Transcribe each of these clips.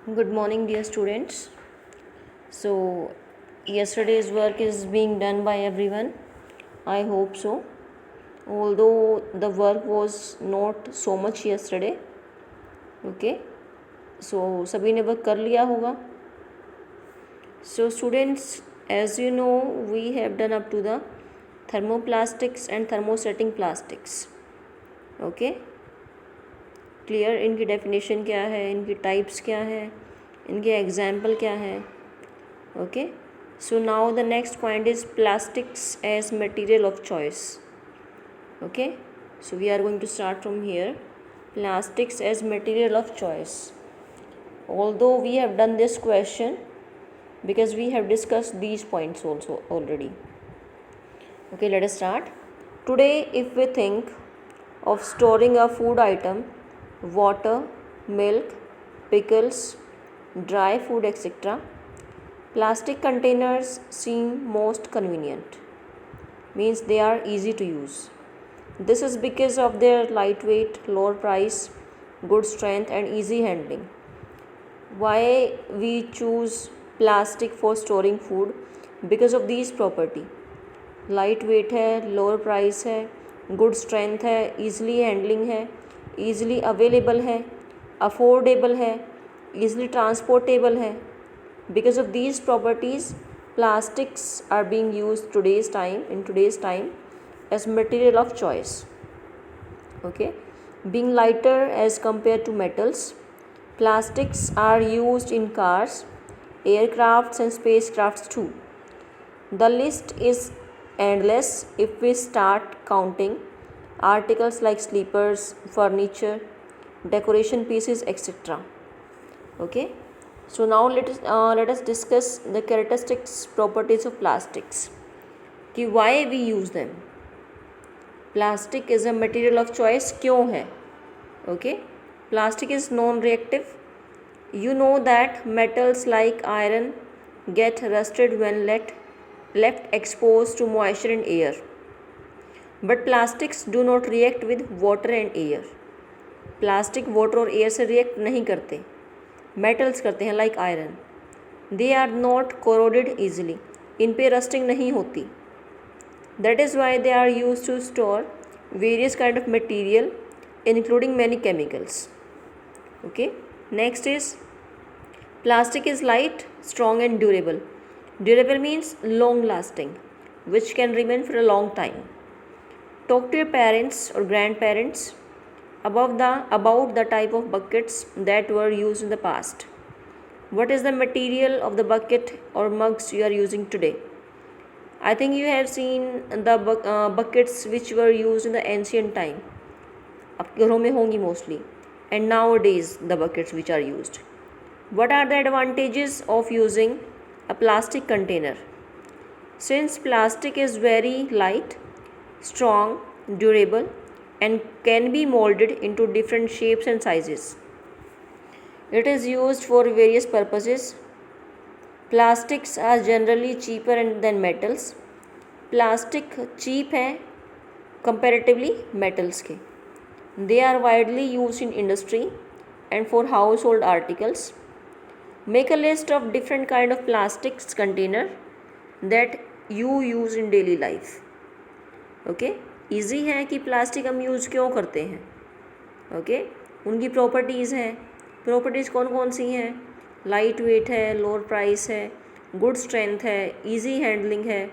Good morning, dear students. So, yesterday's work is being done by everyone. I hope so. Although the work was not so much yesterday. Okay. So, सभी ने work कर लिया होगा. So, students, as you know, we have done up to the thermoplastics and thermosetting plastics. Okay. Clear इनकी definition क्या है, इनकी types क्या है, इनके एग्जाम्पल क्या है. Okay. So now the next point is plastics as material of choice. Okay. So we are going to start from here. Plastics as material of choice. Although we have done this question because we have discussed these points also already. Okay, let us start. Today, if we think of storing a food item, water, milk, pickles, dry food, etc., plastic containers seem most convenient, means they are easy to use. This is because of their lightweight, lower price, good strength and easy handling. Why we choose plastic for storing food? Because of these property. Lightweight है, lower price है, good strength है, easily handling है, easily available है, affordable है, easily transportable है. Because of these properties, plastics are being used in today's time as material of choice. Okay, being lighter as compared to metals, plastics are used in cars, aircrafts and spacecrafts too. The list is endless if we start counting articles like sleepers, furniture, decoration pieces, etc. Okay. So now let us discuss the characteristics properties of plastics. कि why we use them. Plastic is a material of choice. क्यों है? Okay. Plastic is non-reactive. You know that metals like iron get rusted when left exposed to moisture and air. But plastics do not react with water and air. Plastic water और air से react नहीं करते. Metals करते हैं like iron. They are not corroded easily. इन पे rusting नहीं होती. That is why they are use to store various kind of material including many chemicals. Okay. Next is plastic is light, strong and durable. Durable means long lasting, which can remain for a long time. Talk to your parents or grandparents about the type of buckets that were used in the past. What is the material of the bucket or mugs you are using today? I think you have seen the buckets which were used in the ancient time. आपके घरों में होंगी mostly. And nowadays the buckets which are used. What are the advantages of using a plastic container? Since plastic is very light, strong, durable and can be molded into different shapes and sizes. It is used for various purposes. Plastics are generally cheaper than metals. Plastic cheap है comparatively metals के. They are widely used in industry and for household articles. Make a list of different kind of plastics container that you use in daily life. Okay. Easy है कि plastic हम use क्यों करते हैं. Okay. उनकी properties हैं. Properties कौन कौन सी हैं? लाइट वेट है, लोअर प्राइस है, गुड स्ट्रेंथ है, ईजी हैंडलिंग है,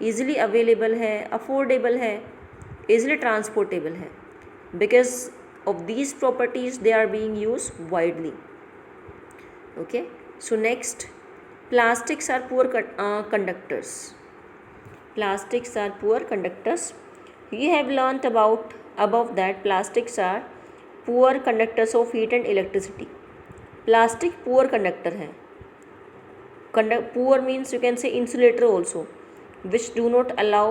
ईजिली अवेलेबल है, अफोर्डेबल है, ईजिली ट्रांसपोर्टेबल है. Because of these properties they are being use widely. Okay. So next, plastics are poor conductors. Plastics are poor conductors. You have learnt above that plastics are poor conductors of heat and electricity. Plastic poor conductor है. Poor means you can say insulator also, which do not allow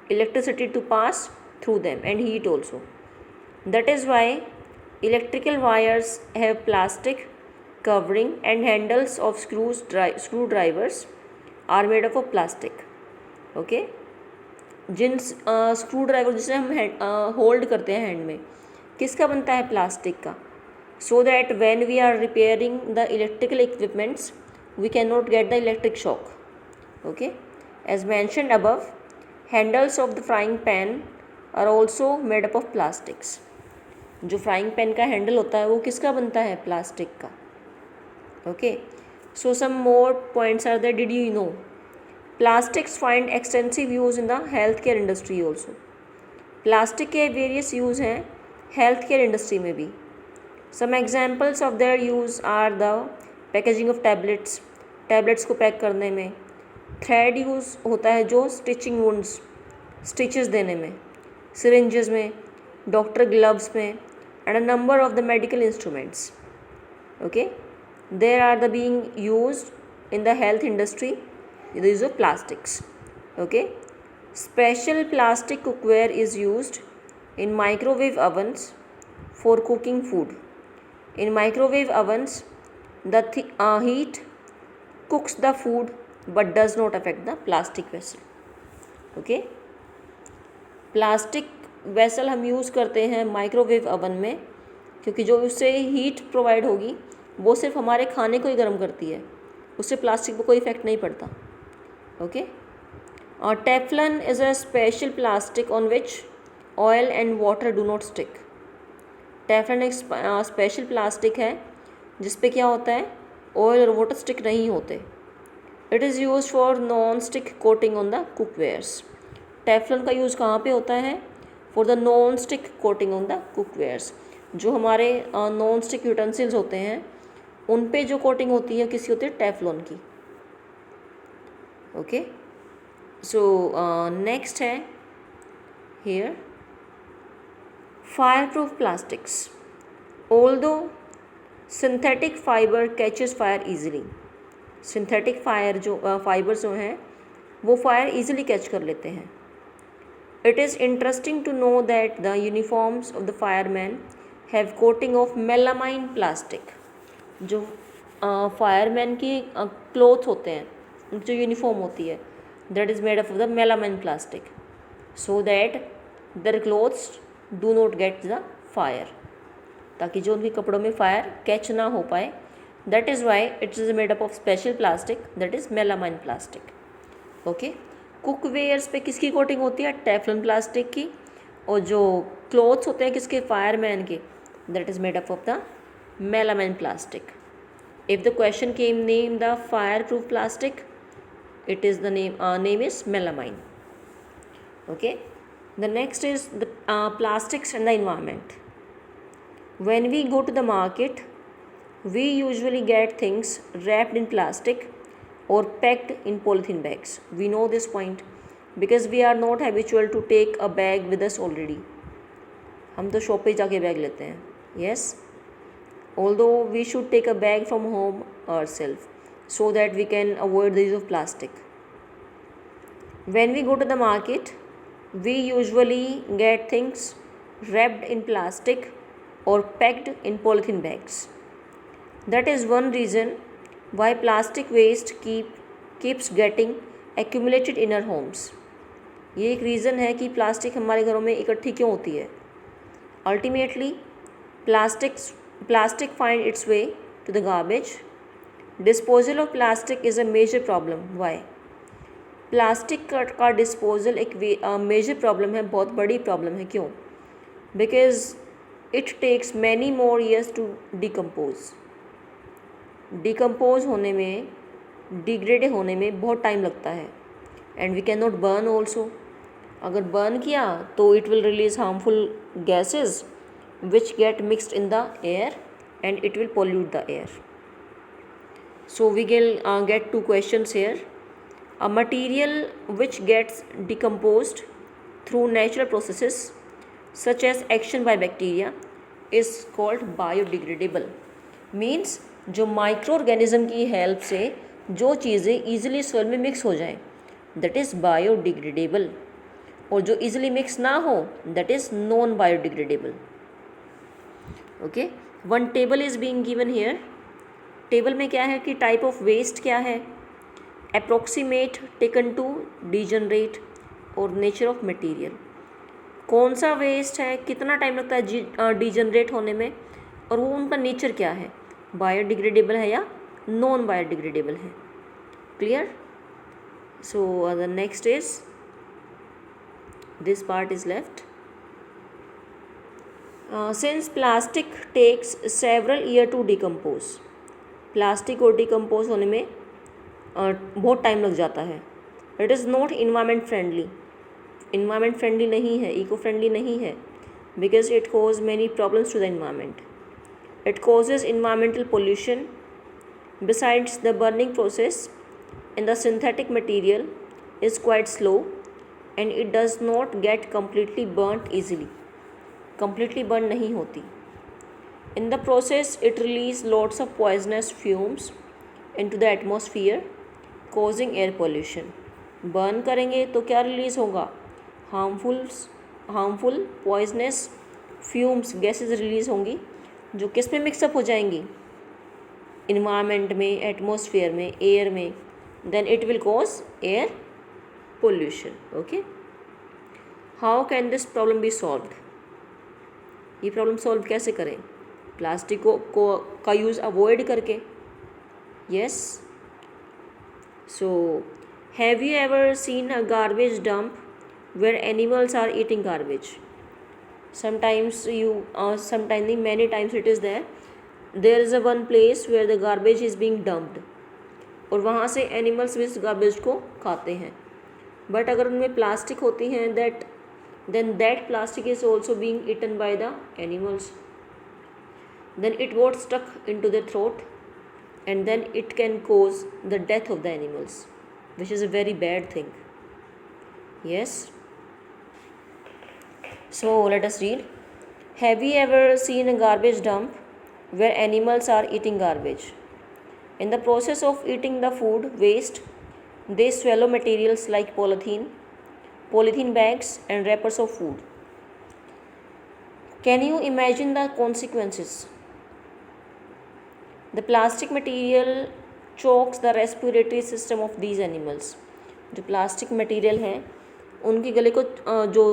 electricity to pass through them and heat also. That is why electrical wires have plastic covering and handles of screwdrivers are made up of plastic. Okay. जिन screwdriver जिसे हम hold करते हैं hand में, किसका बनता है? Plastic का. so that when we are repairing the electrical equipments we cannot get the electric shock. Okay, as mentioned above, handles of the frying pan are also made up of plastics. जो frying pan का handle होता है वो किसका बनता है? Plastic का. Okay, so some more points are that. Did you know plastics find extensive use in the healthcare industry also. Plastic के वेरियस यूज़ हैं हेल्थ केयर इंडस्ट्री में भी. Some examples of their use are the packaging of tablets, tablets को pack करने में. Thread use होता है जो स्टिचिंग वुंड्स, स्टिचेस देने में. सिरिंजेस में, डॉक्टर ग्लव्स में, and a number of the medical instruments. Okay, there are the being used in the health industry the use of plastics. Okay, special plastic cookware is used in microwave ovens for cooking food. In microwave ovens the heat cooks the food but does not affect the plastic vessel. Okay, plastic vessel हम use करते हैं microwave oven में क्योंकि जो उससे heat provide होगी वो सिर्फ हमारे खाने को ही गर्म करती है, उससे प्लास्टिक पर कोई इफेक्ट नहीं पड़ता. Okay, Teflon is a special plastic on which oil and water do not stick. Teflon एक स्पेशल प्लास्टिक है जिस पे क्या होता है, ऑयल और वाटर स्टिक नहीं होते. It is use for non stick coating on the cookwares. Teflon का यूज़ कहाँ पे होता है? For the non stick coating on the cookwares. जो हमारे नॉन स्टिक यूटेंसिल्स होते हैं उन पे जो कोटिंग होती है किसी होती है टेफ्लॉन की. ओके, सो नेक्स्ट है here fireproof plastics. Although synthetic fiber catches fire easily, synthetic fibers जो हैं वो फायर easily कैच कर लेते हैं. It is interesting to know that the uniforms of the firemen have coating of melamine plastic. जो fireman की cloth होते हैं, जो यूनिफॉर्म होती है, that is made of the melamine plastic so that their clothes do not get the fire, ताकि जो उनके कपड़ों में फायर कैच ना हो पाए. That is why it is made up of special plastic that is melamine plastic. Okay, cookwares पे किसकी कोटिंग होती है? टेफ्लॉन प्लास्टिक की. और जो क्लोथ्स होते हैं किसके? फायरमैन के, that is made up of the melamine plastic. If the question came name the fireproof plastic, it is the name is melamine. Okay, the next is the plastics and the environment. When we go to the market, we usually get things wrapped in plastic or packed in polythene bags. We know this point because we are not habitual to take a bag with us already. हम तो shop पे जाके bag लेते हैं. Yes, although we should take a bag from home ourselves so that we can avoid the use of plastic. When we go to the market, we usually get things wrapped in plastic or packed in polythene bags. That is one reason why plastic waste keeps getting accumulated in our homes. ये एक reason है कि plastic हमारे घरों में इकट्ठी क्यों होती है. Ultimately, plastic find its way to the garbage. Disposal of plastic is a major problem. Why? Plastic का डिस्पोजल एक मेजर प्रॉब्लम है, बहुत बड़ी प्रॉब्लम है. क्यों? Because it takes many more years to decompose होने में, डिग्रेड होने में बहुत टाइम लगता है. And we can not burn also. अगर बर्न किया तो it will release harmful gases which get mixed in the air and it will pollute the air. So we will get two questions here. A material which gets decomposed through natural processes such as action by bacteria is called biodegradable. Means जो micro organism की help से जो चीज़ें easily soil में mix हो जाएं, that is biodegradable. और जो ईजिली मिक्स ना हो, that is non biodegradable. Okay, one table is being given here. Table में क्या है कि टाइप ऑफ वेस्ट क्या है, अप्रोक्सीमेट, टेकन टू, डीजनरेट और नेचर ऑफ मटेरियल. कौन सा वेस्ट है, कितना टाइम लगता है डीजनरेट होने में, और वो उनका नेचर क्या है, बायोडिग्रेडेबल है या नॉन बायोडिग्रेडेबल है. Clear? So the next is this part is left. Since plastic takes several years to decompose, plastic को डिकम्पोज होने में बहुत टाइम लग जाता है. It is not environment friendly, environment friendly नहीं है, इको फ्रेंडली नहीं है, because it cause many problems to the environment. It causes environmental pollution. Besides the burning process in the synthetic material is quite slow and it does not get completely burnt easily. Completely burn नहीं होती. In the process it release lots of poisonous fumes into the atmosphere causing air pollution. Burn करेंगे तो क्या release होगा, harmful poisonous fumes, gases release होंगी जो किस में मिक्सअप हो जाएंगी, इन्वायरमेंट में, एटमॉस्फेयर में, एयर में. Then it will cause air pollution. Okay, how can this problem be solved? ये प्रॉब्लम सॉल्व कैसे करें? प्लास्टिक को का यूज़ अवॉइड करके. Yes. So have you ever seen a garbage dump where animals are eating garbage? sometimes many times it is there is a one place where the garbage is being dumped और वहाँ से animals भी इस garbage को खाते हैं. But अगर उनमें प्लास्टिक होती हैं then that plastic is also being eaten by the animals. Then it got stuck into their throat and then it can cause the death of the animals, which is a very bad thing. Yes. So let us read. Have you ever seen a garbage dump where animals are eating garbage? In the process of eating the food waste, they swallow materials like polythene bags and wrappers of food. Can you imagine the consequences? The plastic material chokes the respiratory system of these animals. जो plastic material है उनके गले को जो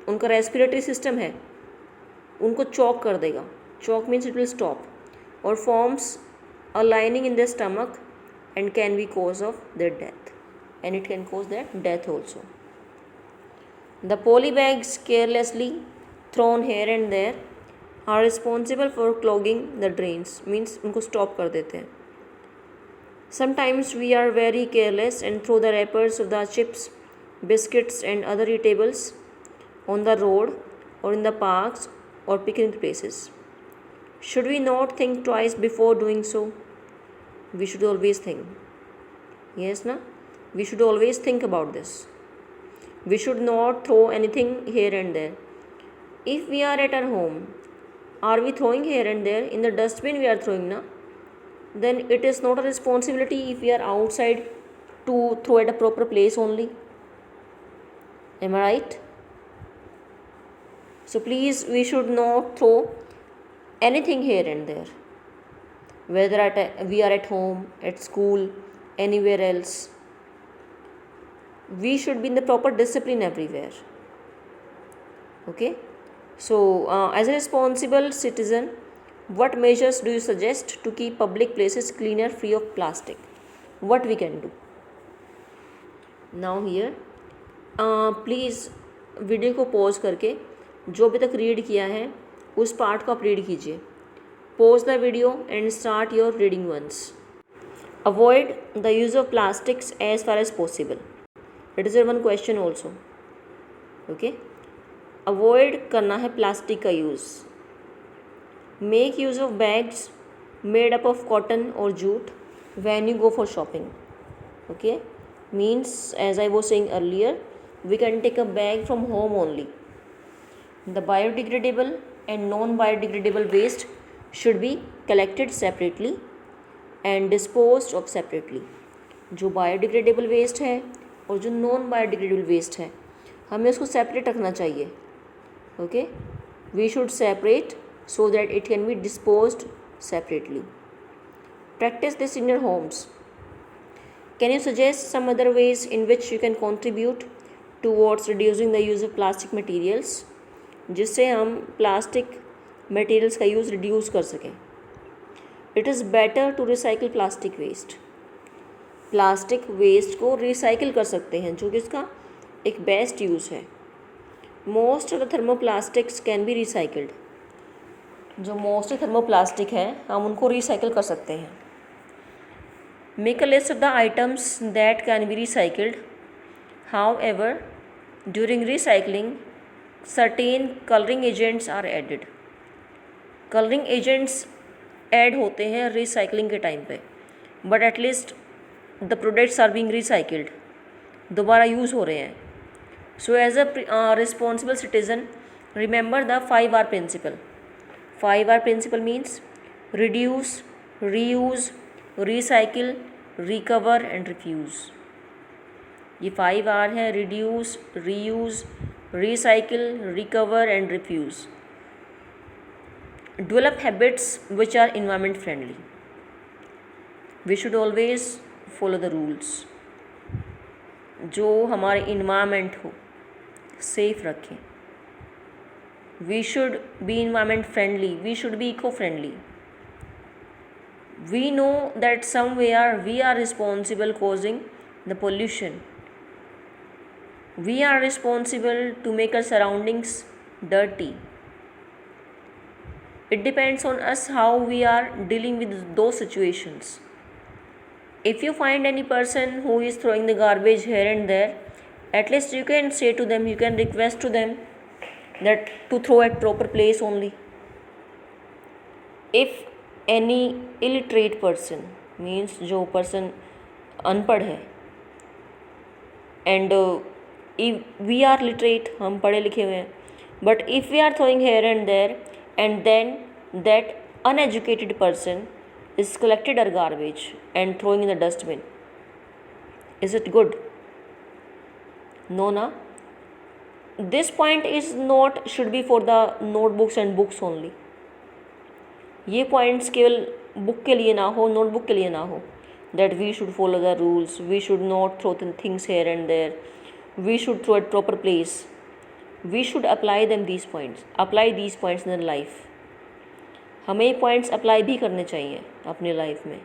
उनका respiratory system है उनको choke कर देगा. Choke means it will stop और forms a lining in the stomach and can be cause of their death, and it can cause their death also. The polybags carelessly thrown here and there are responsible for clogging the drains, means उनको stop कर देते हैं. Sometimes we are very careless and throw the wrappers of the chips, biscuits and other eatables on the road or in the parks or picnic places. Should we not think twice before doing so? We should always think. Yes, na? We should always think about this. We should not throw anything here and there. If we are at our home, are we throwing here and there? In the dustbin we are throwing, na? Then it is not a responsibility if we are outside to throw at a proper place only. Am I right? So please, we should not throw anything here and there. Whether we are at home, at school, anywhere else, we should be in the proper discipline everywhere. Okay, so as a responsible citizen, what measures do you suggest to keep public places cleaner, free of plastic? What we can do? Now here, please video को pause करके जो अभी तक read किया है उस part को आप रीड कीजिए. Pause the video and start your reading once. Avoid the use of plastics as far as possible. It is one question also. Okay. Avoid करना है प्लास्टिक का use. Make use of bags made up of cotton or jute when you go for shopping. Okay. Means, as I was saying earlier, we can take a bag from home only. The biodegradable and non-biodegradable waste should be collected separately and disposed of separately. जो biodegradable waste है और जो non biodegradable waste है हमें उसको separate रखना चाहिए. Okay, we should separate so that it can be disposed separately. Practice this in your homes. Can you suggest some other ways in which you can contribute towards reducing the use of plastic materials, जिससे हम plastic materials का use reduce कर सकें। It is better to recycle plastic waste. Plastic waste को recycle कर सकते हैं, जो कि इसका एक बेस्ट यूज़ है। Most of the thermoplastics can be recycled. जो मोस्ट थर्मोप्लास्टिक है हम उनको रिसाइकिल कर सकते हैं। Make a list of the items that can be recycled. However during recycling certain colouring agents are added. Colouring agents add होते हैं recycling के टाइम पे, but at least the products are being recycled, दोबारा use हो रहे हैं। So as a responsible citizen remember the 5R principle. 5R principle means reduce, reuse, recycle, recover and refuse. ये 5R है, reduce, reuse, recycle, recover and refuse. Develop habits which are environment friendly. We should always follow the rules जो हमारे environment हो safe रखें। We should be environment friendly. We should be eco friendly. We know that somewhere we are responsible causing the pollution. We are responsible to make our surroundings dirty. It depends on us how we are dealing with those situations. If you find any person who is throwing the garbage here and there, at least you can say to them, you can request to them that to throw at proper place only. If any illiterate person, means जो person अनपढ़ है, and if we are literate, हम पढ़े लिखे हुए हैं, but if we are throwing here and there and then that uneducated person is collected our garbage and throwing in the dustbin, is it good? No, na. This point is not should be for the notebooks and books only. ये points केवल book के लिए ना हो, notebook के लिए ना हो, that we should follow the rules, we should not throw things here and there, we should throw at proper place. We should apply them these points, apply these points in their life. हमें ये points apply भी करने चाहिए अपनी life में।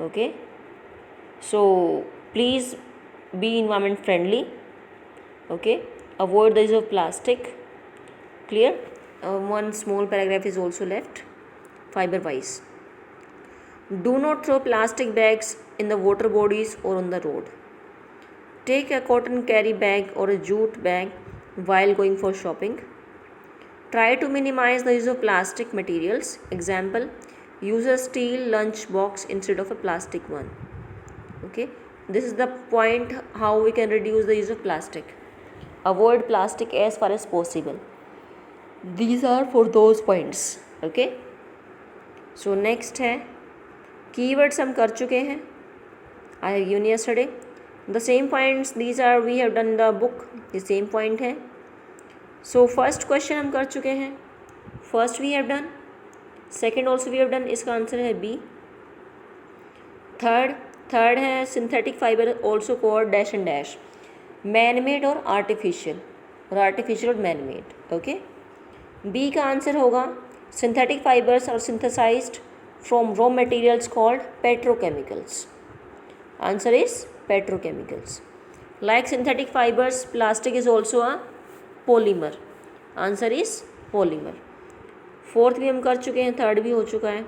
Okay, so please be environment friendly. Okay, avoid the use of plastic. Clear? One small paragraph is also left fibre wise. Do not throw plastic bags in the water bodies और on the road. Take a cotton carry bag और a jute bag while going for shopping. Try to minimize the use of plastic materials. Example, use a steel lunch box instead of a plastic one. Okay, this is the point how we can reduce the use of plastic. Avoid plastic as far as possible. These are for those points. Okay, so next है keywords हम कर चुके हैं. I have given yesterday. The same points, these are we have done in the book. The same point है. So first question हम कर चुके हैं, first we have done, second also we have done, इसका आंसर है B. Third है synthetic fibre also called dash and dash, man made और artificial और मैन मेड। ओके, बी का आंसर होगा synthetic fibres are synthesised from raw materials called petrochemicals. Answer is petrochemicals. Like synthetic fibres, plastic is also a polymer. Answer is polymer. Fourth भी हम कर चुके हैं, third भी हो चुका है,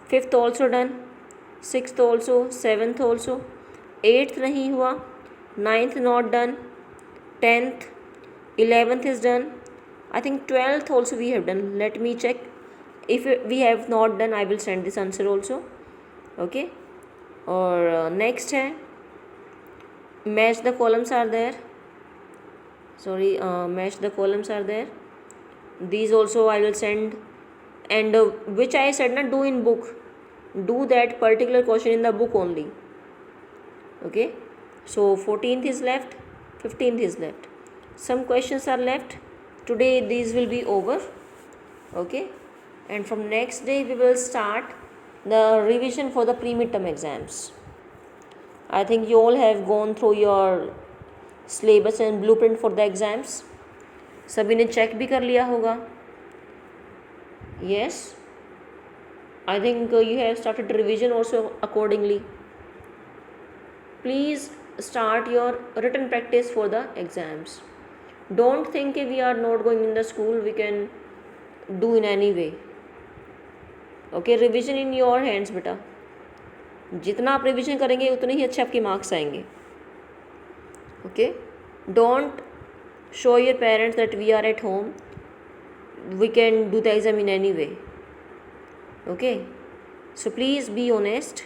fifth also done, sixth also, seventh also, eighth नहीं हुआ, ninth not done, tenth, 11th is done, I think 12th also we have done. Let me check, if we have not done I will send this answer also. Okay, और next है match the columns are there, match the columns are there. These also I will send, and which I said not do in book, do that particular question in the book only. Okay, so 14th is left, 15th is left, some questions are left today, these will be over. Okay, and from next day we will start the revision for the pre-midterm exams. I think you all have gone through your syllabus and blueprint for the exams, सभी ने check भी कर लिया होगा। Yes, I think you have started revision also accordingly. Please start your written practice for the exams. Don't think if we are not going in the school, we can do in any way. Okay, revision in your hands बेटा. जितना आप revision करेंगे उतने ही अच्छे आपके marks आएंगे. Okay, don't show your parents that we are at home, we can do the exam in any way. Okay, so please be honest,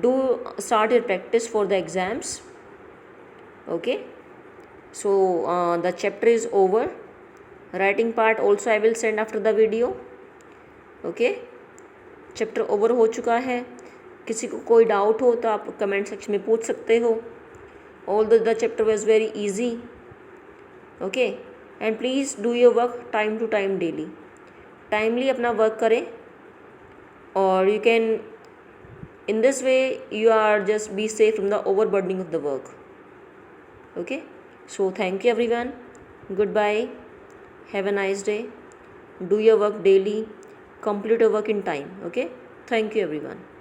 do start your practice for the exams. Okay, so the chapter is over. Writing part also I will send after the video. Okay, chapter over हो चुका है. किसी को कोई doubt हो तो आप comment section में पूछ सकते हो. All the chapter was very easy. Okay, and please do your work time to time daily. Timely अपना वर्क करें और you can in this way you are just be safe from the overburdening of the work. Okay, so thank you everyone. Goodbye, have a nice day. Do your work daily, complete your work in time. Okay, thank you everyone.